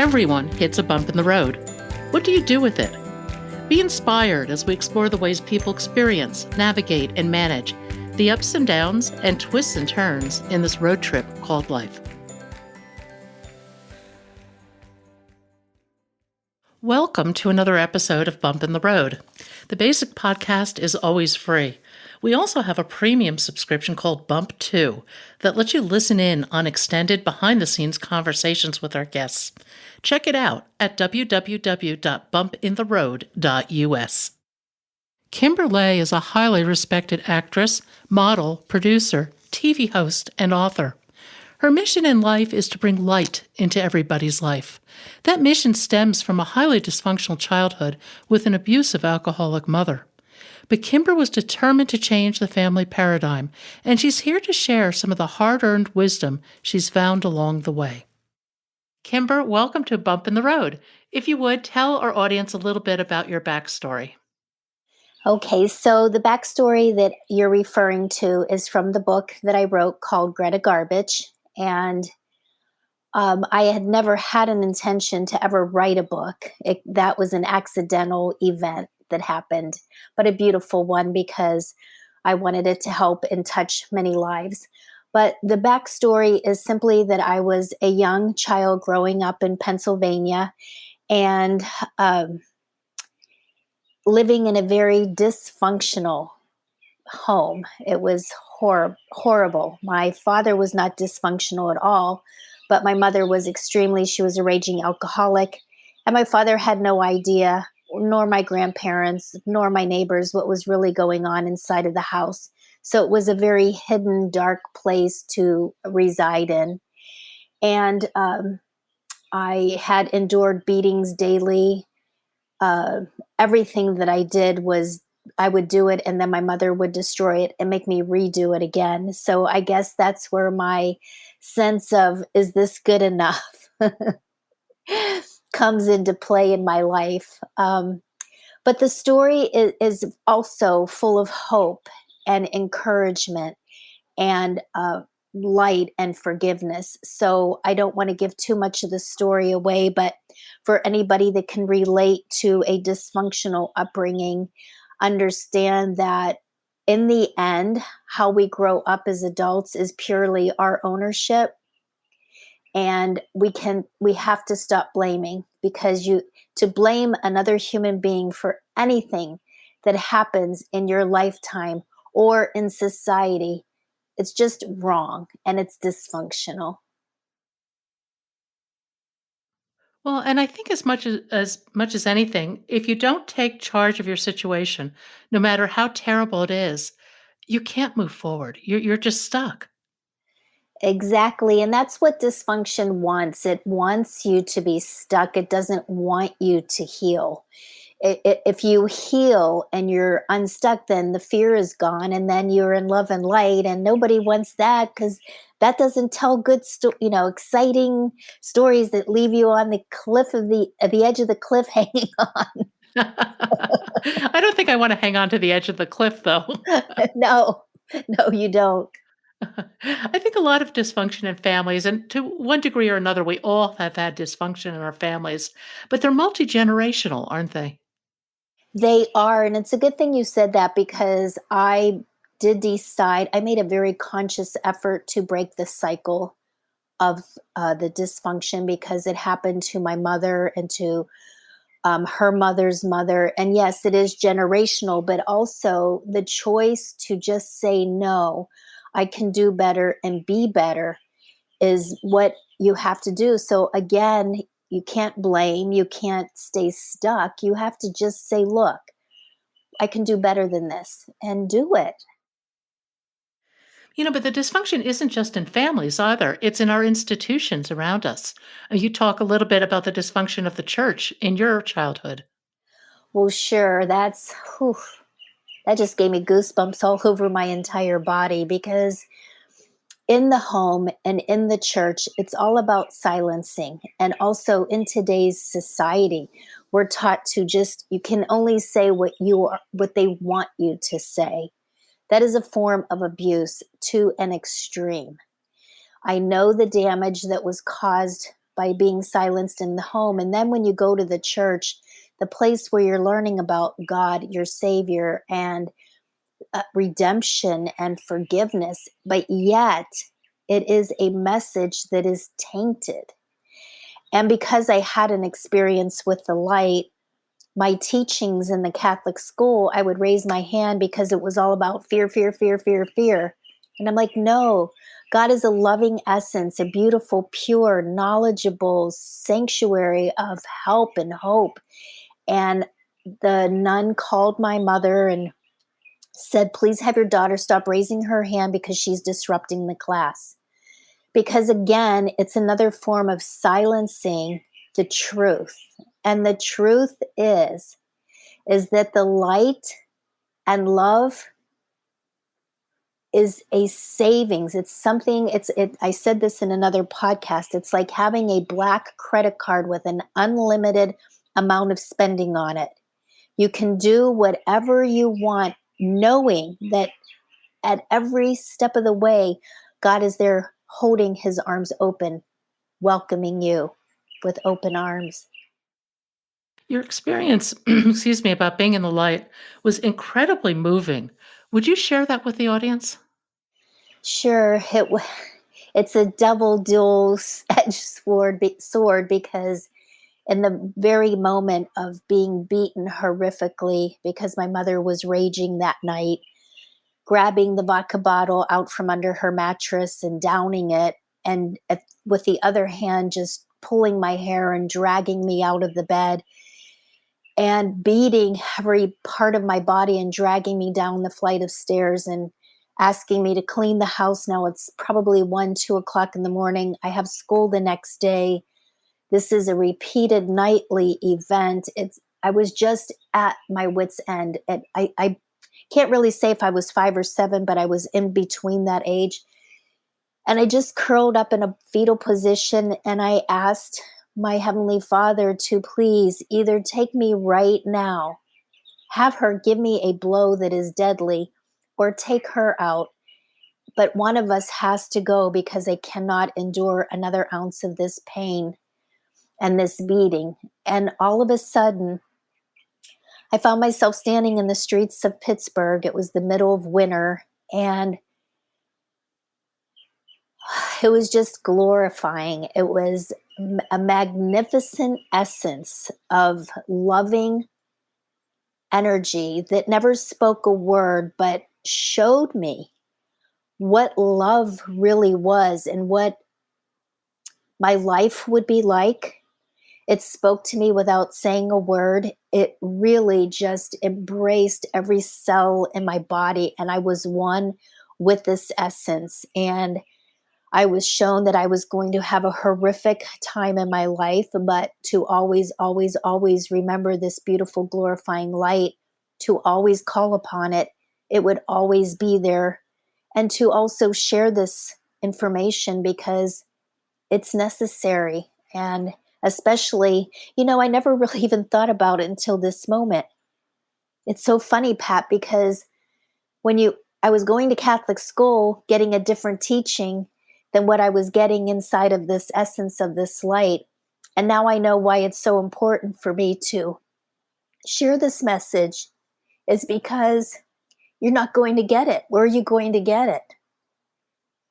Everyone hits a bump in the road. What do you do with it? Be inspired as we explore the ways people experience, navigate, and manage the ups and downs and twists and turns in this road trip called life. Welcome to another episode of Bump in the Road. The basic podcast is always free. We also have a premium subscription called Bump 2 that lets you listen in on extended behind-the-scenes conversations with our guests. Check it out at www.bumpintheroad.us. Kimber Leigh is a highly respected actress, model, producer, TV host, and author. Her mission in life is to bring light into everybody's life. That mission stems from a highly dysfunctional childhood with an abusive alcoholic mother. But Kimber was determined to change the family paradigm, and she's here to share some of the hard-earned wisdom she's found along the way. Kimber, welcome to Bump in the Road. If you would, tell our audience a little bit about your backstory. Okay, so the backstory that you're referring to is from the book that I wrote called Greta Garbage. And I had never had an intention to ever write a book. That was an accidental event that happened, but a beautiful one because I wanted it to help and touch many lives. But the backstory is simply that I was a young child growing up in Pennsylvania and living in a very dysfunctional home. It was horrible. My father was not dysfunctional at all, but my mother was she was a raging alcoholic. And my father had no idea, nor my grandparents, nor my neighbors, what was really going on inside of the house. So it was a very hidden, dark place to reside in. And I had endured beatings daily. Everything that I did was I would do it and then my mother would destroy it and make me redo it again. So I guess that's where my sense of, is this good enough, comes into play in my life. But the story is also full of hope and encouragement and light and forgiveness. So I don't want to give too much of the story away, but for anybody that can relate to a dysfunctional upbringing, understand that in the end, how we grow up as adults is purely our ownership. And we have to stop blaming, because to blame another human being for anything that happens in your lifetime or in society, it's just wrong and it's dysfunctional. Well, and I think as much as anything, if you don't take charge of your situation, no matter how terrible it is, you can't move forward. You're just stuck. Exactly. And that's what dysfunction wants. It wants you to be stuck. It doesn't want you to heal. If you heal and you're unstuck, then the fear is gone, and then you're in love and light. And nobody wants that, because that doesn't tell good, exciting stories that leave you on the cliff of at the edge of the cliff, hanging on. I don't think I want to hang on to the edge of the cliff, though. No, you don't. I think a lot of dysfunction in families, and to one degree or another, we all have had dysfunction in our families, but they're multi-generational, aren't they? They are. And it's a good thing you said that, because I made a very conscious effort to break the cycle of the dysfunction, because it happened to my mother and to her mother's mother. And yes, it is generational, but also the choice to just say, no, I can do better and be better, is what you have to do. So again, you can't blame, you can't stay stuck. You have to just say, look, I can do better than this, and do it. But the dysfunction isn't just in families either. It's in our institutions around us. You talk a little bit about the dysfunction of the church in your childhood. Well, sure. That just gave me goosebumps all over my entire body, because in the home and in the church, it's all about silencing. And also in today's society, we're taught to you can only say what they want you to say. That is a form of abuse to an extreme. I know the damage that was caused by being silenced in the home. And then when you go to the church, the place where you're learning about God, your Savior, and redemption and forgiveness, but yet it is a message that is tainted. And because I had an experience with the light, my teachings in the Catholic school, I would raise my hand because it was all about fear, fear, fear, fear, fear. And I'm like, no, God is a loving essence, a beautiful, pure, knowledgeable sanctuary of help and hope. And the nun called my mother and said, please have your daughter stop raising her hand because she's disrupting the class. Because again, it's another form of silencing the truth. And the truth is that the light and love is a savings. It's something, I said this in another podcast. It's like having a black credit card with an unlimited amount of spending on it. You can do whatever you want, knowing that at every step of the way, God is there holding his arms open, welcoming you with open arms. Your experience, excuse me, about being in the light was incredibly moving. Would you share that with the audience? Sure, it's a double-edged sword because in the very moment of being beaten horrifically because my mother was raging that night, grabbing the vodka bottle out from under her mattress and downing it, and with the other hand just pulling my hair and dragging me out of the bed and beating every part of my body and dragging me down the flight of stairs and asking me to clean the house. Now it's probably 1, 2 o'clock in the morning. I have school the next day. This is a repeated nightly event. I was just at my wit's end. I can't really say if I was 5 or 7, but I was in between that age. And I just curled up in a fetal position and I asked my Heavenly Father to please either take me right now, have her give me a blow that is deadly, or take her out. But one of us has to go because I cannot endure another ounce of this pain and this beating. And all of a sudden, I found myself standing in the streets of Pittsburgh. It was the middle of winter, and it was just glorifying. It was a magnificent essence of loving energy that never spoke a word, but showed me what love really was and what my life would be like. It spoke to me without saying a word. It really just embraced every cell in my body, and I was one with this essence. And I was shown that I was going to have a horrific time in my life, but to always, always, always remember this beautiful, glorifying light, to always call upon it. It would always be there. And to also share this information because it's necessary. And especially, I never really even thought about it until this moment. It's so funny, Pat, because I was going to Catholic school, getting a different teaching than what I was getting inside of this essence of this light. And now I know why it's so important for me to share this message is because you're not going to get it. Where are you going to get it?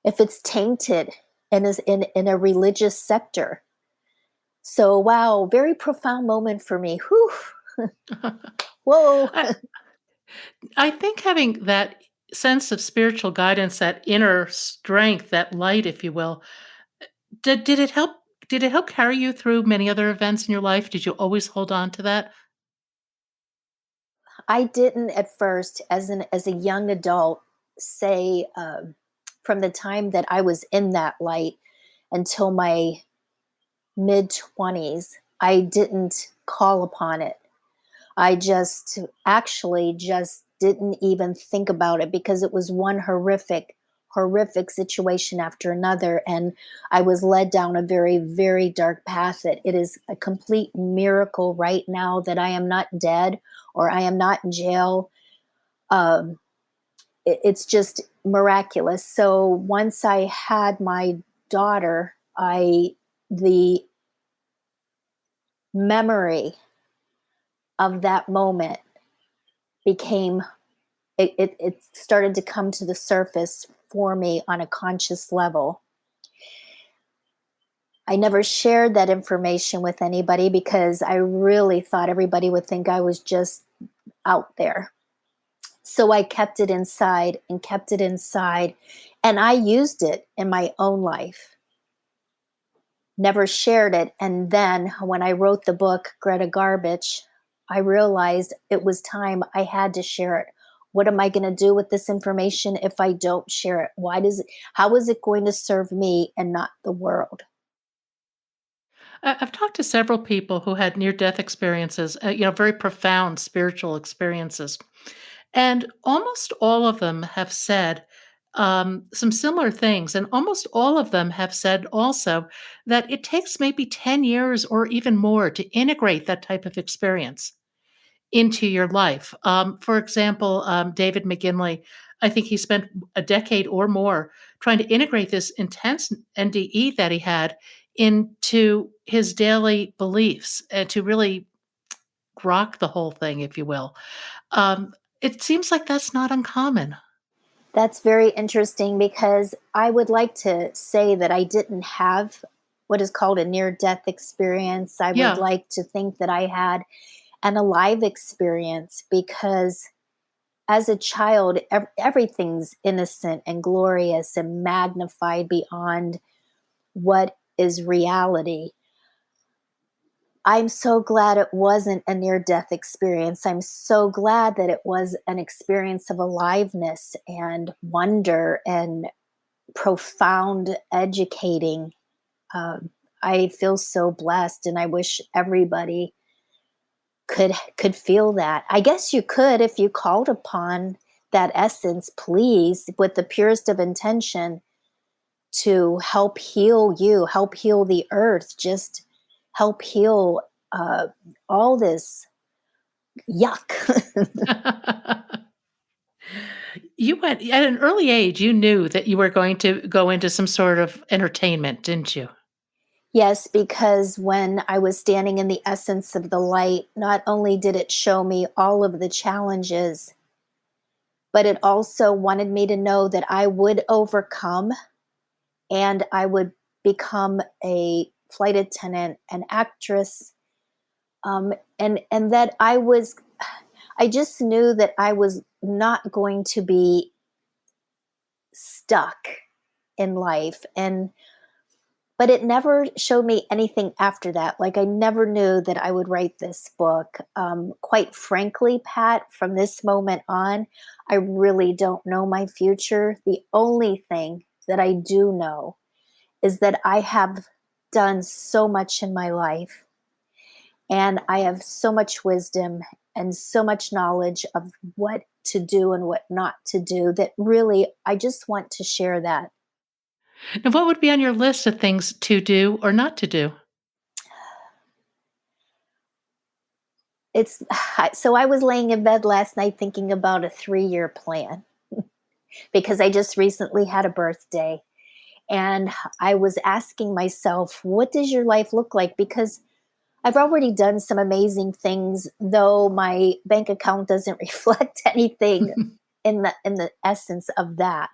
If it's tainted and is in a religious sector. So, wow, very profound moment for me. Whew. Whoa. I think having that sense of spiritual guidance, that inner strength, that light, if you will, did it help? Did it help carry you through many other events in your life? Did you always hold on to that? I didn't at first, as a young adult, say from the time that I was in that light until my mid-20s, I didn't call upon it. I just actually just didn't even think about it because it was one horrific situation after another. And I was led down a very, very dark path. It is a complete miracle right now that I am not dead or I am not in jail. Um, it's just miraculous. So once I had my daughter, the memory of that moment became, it started to come to the surface for me on a conscious level. I never shared that information with anybody because I really thought everybody would think I was just out there. So I kept it inside and kept it inside, and I used it in my own life. Never shared it. And then when I wrote the book, Greta Garbage, I realized it was time I had to share it. What am I going to do with this information if I don't share it? How is it going to serve me and not the world? I've talked to several people who had near-death experiences, very profound spiritual experiences, and almost all of them have said some similar things, and almost all of them have said also that it takes maybe 10 years or even more to integrate that type of experience into your life. For example, David McGinley, I think he spent a decade or more trying to integrate this intense NDE that he had into his daily beliefs and to really grok the whole thing, if you will. It seems like that's not uncommon. That's very interesting because I would like to say that I didn't have what is called a near death experience. I would Yeah. like to think that I had an alive experience because as a child, everything's innocent and glorious and magnified beyond what is reality. I'm so glad it wasn't a near death experience. I'm so glad that it was an experience of aliveness and wonder and profound educating. Um, I feel so blessed, and I wish everybody could feel that. I guess you could if you called upon that essence, please, with the purest of intention to help heal you, help heal the earth, just help heal uh, all this yuck. You went at an early age, you knew that you were going to go into some sort of entertainment, didn't you? Yes, because when I was standing in the essence of the light, not only did it show me all of the challenges, but it also wanted me to know that I would overcome and I would become a flight attendant, an actress, and that I just knew that I was not going to be stuck in life. And but it never showed me anything after that. Like I never knew that I would write this book. Quite frankly, Pat, from this moment on, I really don't know my future. The only thing that I do know is that I have done so much in my life, and I have so much wisdom and so much knowledge of what to do and what not to do that really I just want to share that. And what would be on your list of things to do or not to do? It's so I was laying in bed last night thinking about a 3-year plan because I just recently had a birthday, and I was asking myself, what does your life look like? Because I've already done some amazing things, though my bank account doesn't reflect anything in the essence of that.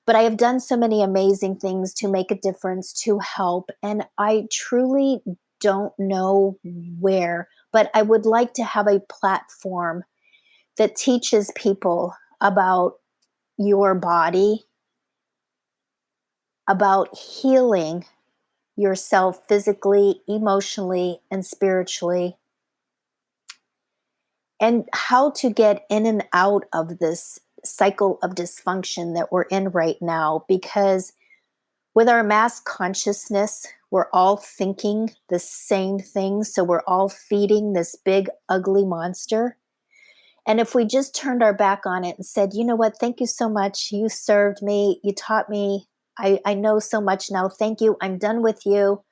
But I have done so many amazing things to make a difference, to help, and I truly don't know where, but I would like to have a platform that teaches people about your body, about healing yourself physically, emotionally, and spiritually, and how to get in and out of this cycle of dysfunction that we're in right now. Because with our mass consciousness, we're all thinking the same thing. So we're all feeding this big, ugly monster. And if we just turned our back on it and said, you know what, thank you so much. You served me. You taught me. I know so much now. Thank you. I'm done with you.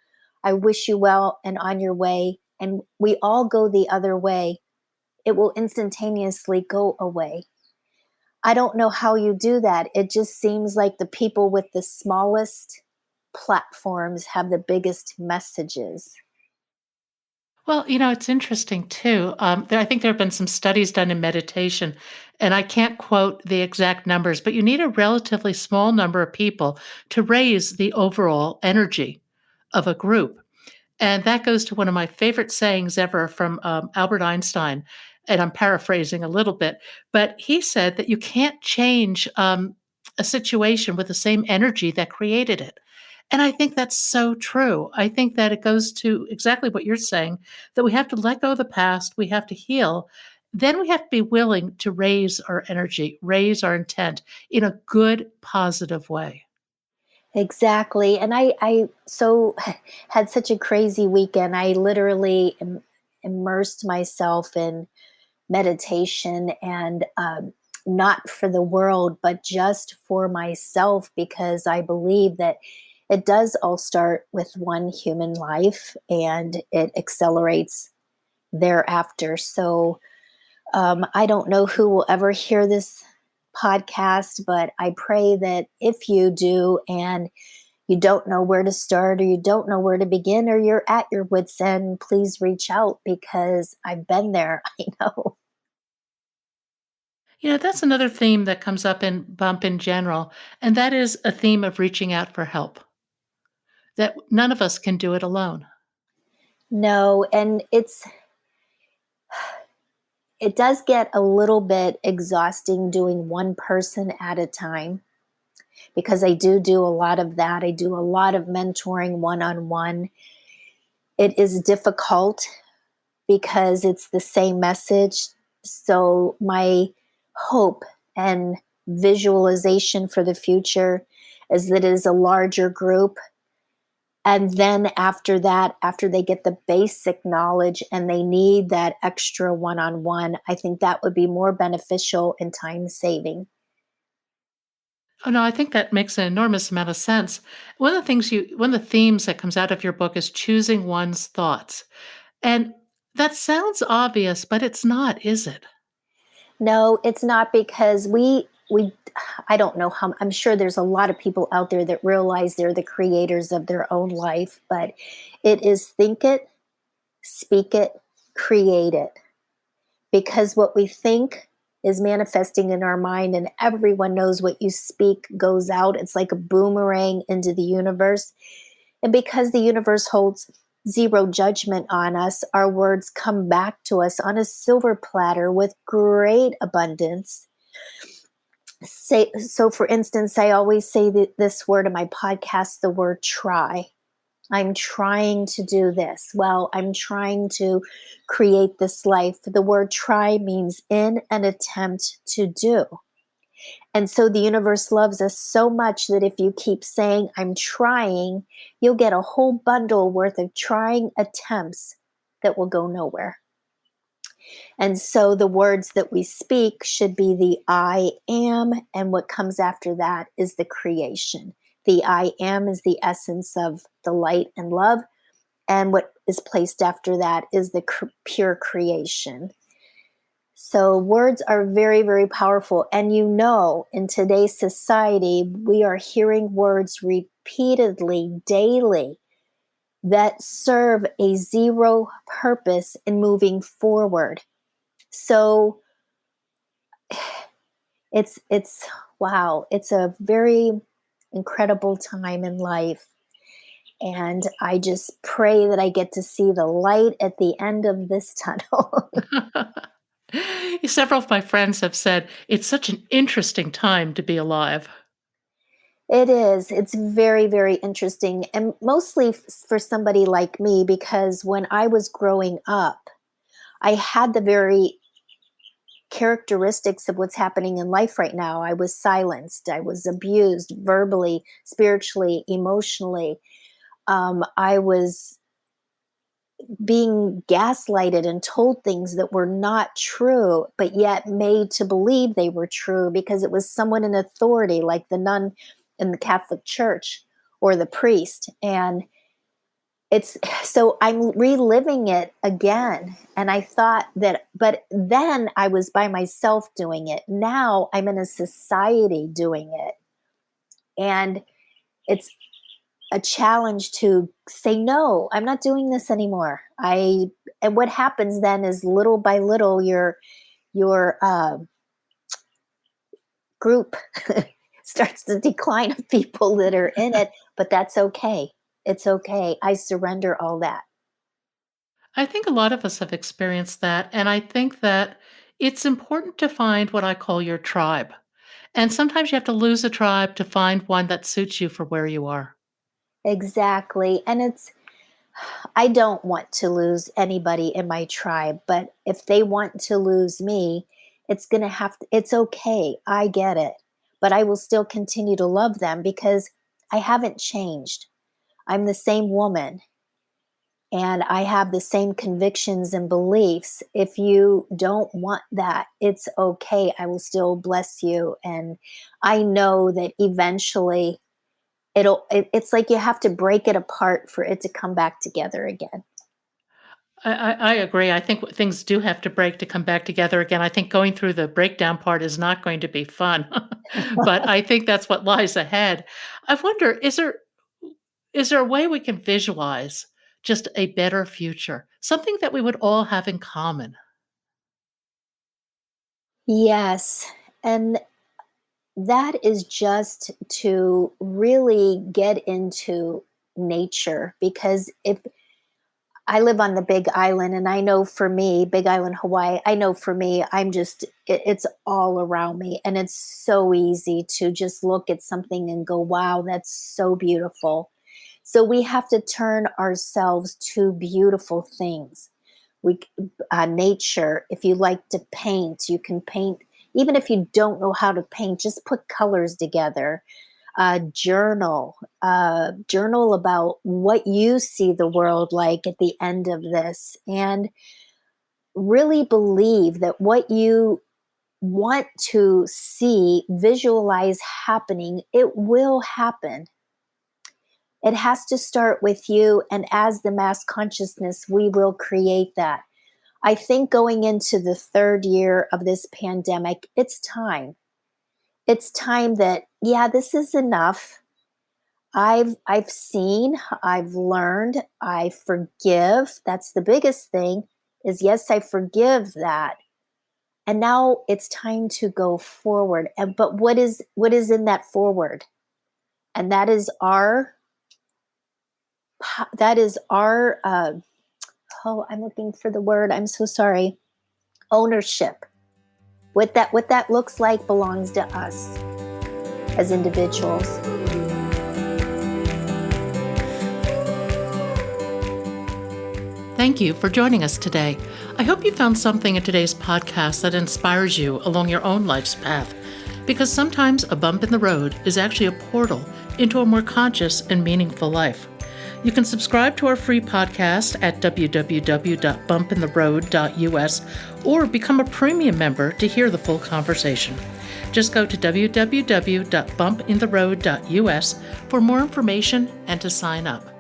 I wish you well and on your way. And we all go the other way. It will instantaneously go away. I don't know how you do that. It just seems like the people with the smallest platforms have the biggest messages. Well, it's interesting too. I think there have been some studies done in meditation, and I can't quote the exact numbers, but you need a relatively small number of people to raise the overall energy of a group. And that goes to one of my favorite sayings ever from Albert Einstein. And I'm paraphrasing a little bit, but he said that you can't change a situation with the same energy that created it. And I think that's so true. I think that it goes to exactly what you're saying, that we have to let go of the past, we have to heal. Then we have to be willing to raise our energy, raise our intent in a good, positive way. Exactly. And I so had such a crazy weekend. I literally immersed myself in meditation and not for the world, but just for myself, because I believe that it does all start with one human life and it accelerates thereafter. So I don't know who will ever hear this podcast, but I pray that if you do and you don't know where to start or you don't know where to begin or you're at your wits' end, please reach out because I've been there. I know. That's another theme that comes up in Bump in general, and that is a theme of reaching out for help, that none of us can do it alone. No, and it does get a little bit exhausting doing one person at a time because I do a lot of that. I do a lot of mentoring one on one. It is difficult because it's the same message. So, my hope and visualization for the future is that it is a larger group. And then after that, after they get the basic knowledge and they need that extra one on one, I think that would be more beneficial and time saving. Oh, no, I think that makes an enormous amount of sense. One of the themes that comes out of your book is choosing one's thoughts. And that sounds obvious, but it's not, is it? No, it's not because we I don't know how I'm sure there's a lot of people out there that realize they're the creators of their own life, but it is think it, speak it, create it. Because what we think is manifesting in our mind, and everyone knows what you speak goes out. It's like a boomerang into the universe. And because the universe holds zero judgment on us, our words come back to us on a silver platter with great abundance. Say, so for instance, I always say this word in my podcast, the word try. I'm trying to do this. Well, I'm trying to create this life. The word try means in an attempt to do. And so the universe loves us so much that if you keep saying, I'm trying, you'll get a whole bundle worth of trying attempts that will go nowhere. And so the words that we speak should be the I am, and what comes after that is the creation. The I am is the essence of the light and love, and what is placed after that is the pure creation. So words are very, very powerful. And in today's society, we are hearing words repeatedly, daily, that serve a zero purpose in moving forward. So it's wow, it's a very incredible time in life. And I just pray that I get to see the light at the end of this tunnel. Several of my friends have said it's such an interesting time to be alive. It is. It's very, very interesting. And mostly for somebody like me, because when I was growing up, I had the very characteristics of what's happening in life right now. I was silenced, I was abused verbally, spiritually, emotionally. I was being gaslighted and told things that were not true, but yet made to believe they were true because it was someone in authority, like the nun in the Catholic Church or the priest. And it's so I'm reliving it again. And I thought that, but then I was by myself doing it. Now I'm in a society doing it. And it's a challenge to say, no, I'm not doing this anymore. I and what happens then is little by little your group starts to decline of people that are in it, but that's okay. It's okay. I surrender all that. I think a lot of us have experienced that, and I think that it's important to find what I call your tribe. And sometimes you have to lose a tribe to find one that suits you for where you are. Exactly. And I don't want to lose anybody in my tribe, but if they want to lose me, it's okay. I get it. But I will still continue to love them because I haven't changed. I'm the same woman and I have the same convictions and beliefs. If you don't want that, it's okay. I will still bless you. And I know that eventually it's like you have to break it apart for it to come back together again. I agree. I think things do have to break to come back together again. I think going through the breakdown part is not going to be fun, but I think that's what lies ahead. I wonder, is there a way we can visualize just a better future, something that we would all have in common? Yes. And that is just to really get into nature, because if I live on the big island, and I know for me, Big Island, Hawaii, I know for me, it's all around me. And it's so easy to just look at something and go, wow, that's so beautiful. So we have to turn ourselves to beautiful things. We Nature. If you like to paint, you can paint. Even if you don't know how to paint, just put colors together. Journal about what you see the world like at the end of this, and really believe that what you want to see, visualize happening, it will happen. It has to start with you, and as the mass consciousness, we will create that. I think going into the third year of this pandemic, it's time. It's time that, yeah, this is enough. I've seen, I've learned, I forgive. That's the biggest thing, is yes, I forgive that. And now it's time to go forward. And but what is in that forward? And that is our oh, I'm looking for the word. I'm so sorry. Ownership. What that looks like belongs to us as individuals. Thank you for joining us today. I hope you found something in today's podcast that inspires you along your own life's path, because sometimes a bump in the road is actually a portal into a more conscious and meaningful life. You can subscribe to our free podcast at www.bumpintheroad.us or become a premium member to hear the full conversation. Just go to www.bumpintheroad.us for more information and to sign up.